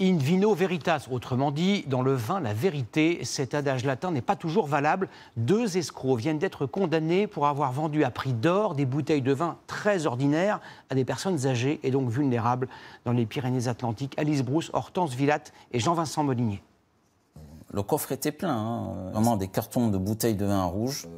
In vino veritas, autrement dit, dans le vin, la vérité. Cet adage latin n'est pas toujours valable. 2 escrocs viennent d'être condamnés pour avoir vendu à prix d'or des bouteilles de vin très ordinaires à des personnes âgées et donc vulnérables dans les Pyrénées-Atlantiques. Alice Brousse, Hortense Villatte et Jean-Vincent Molinier. Le coffre était plein, vraiment des cartons de bouteilles de vin rouge.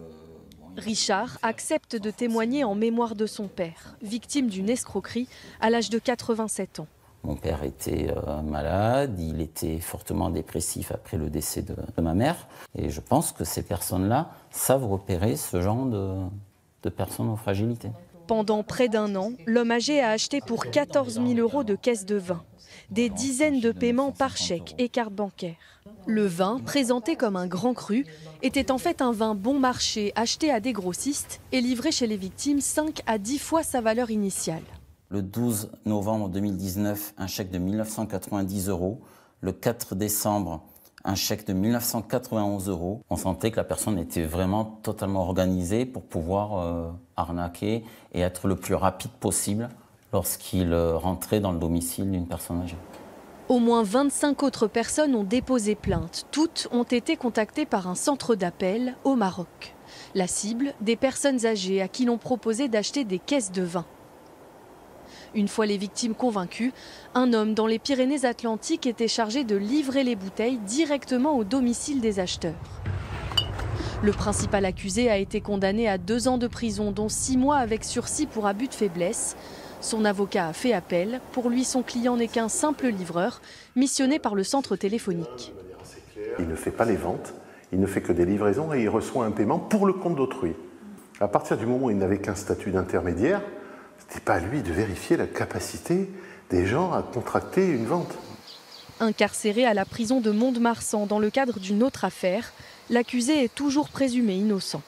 Richard accepte de témoigner en mémoire de son père, victime d'une escroquerie à l'âge de 87 ans. Mon père était malade, il était fortement dépressif après le décès de ma mère. Et je pense que ces personnes-là savent repérer ce genre de personnes en fragilité. Pendant près d'1 an, l'homme âgé a acheté pour 14 000 € de caisses de vin. Des dizaines de paiements par chèque et carte bancaire. Le vin, présenté comme un grand cru, était en fait un vin bon marché acheté à des grossistes et livré chez les victimes 5 à 10 fois sa valeur initiale. Le 12 novembre 2019, un chèque de 1 990 €. Le 4 décembre, un chèque de 1 991 €. On sentait que la personne était vraiment totalement organisée pour pouvoir arnaquer et être le plus rapide possible lorsqu'il rentrait dans le domicile d'une personne âgée. Au moins 25 autres personnes ont déposé plainte. Toutes ont été contactées par un centre d'appel au Maroc. La cible, des personnes âgées à qui l'on proposait d'acheter des caisses de vin. Une fois les victimes convaincues, un homme dans les Pyrénées-Atlantiques était chargé de livrer les bouteilles directement au domicile des acheteurs. Le principal accusé a été condamné à 2 ans de prison, dont 6 mois avec sursis pour abus de faiblesse. Son avocat a fait appel. Pour lui, son client n'est qu'un simple livreur, missionné par le centre téléphonique. Il ne fait pas les ventes, il ne fait que des livraisons et il reçoit un paiement pour le compte d'autrui. À partir du moment où il n'avait qu'un statut d'intermédiaire, ce n'était pas à lui de vérifier la capacité des gens à contracter une vente. Incarcéré à la prison de Mont-de-Marsan dans le cadre d'une autre affaire, l'accusé est toujours présumé innocent.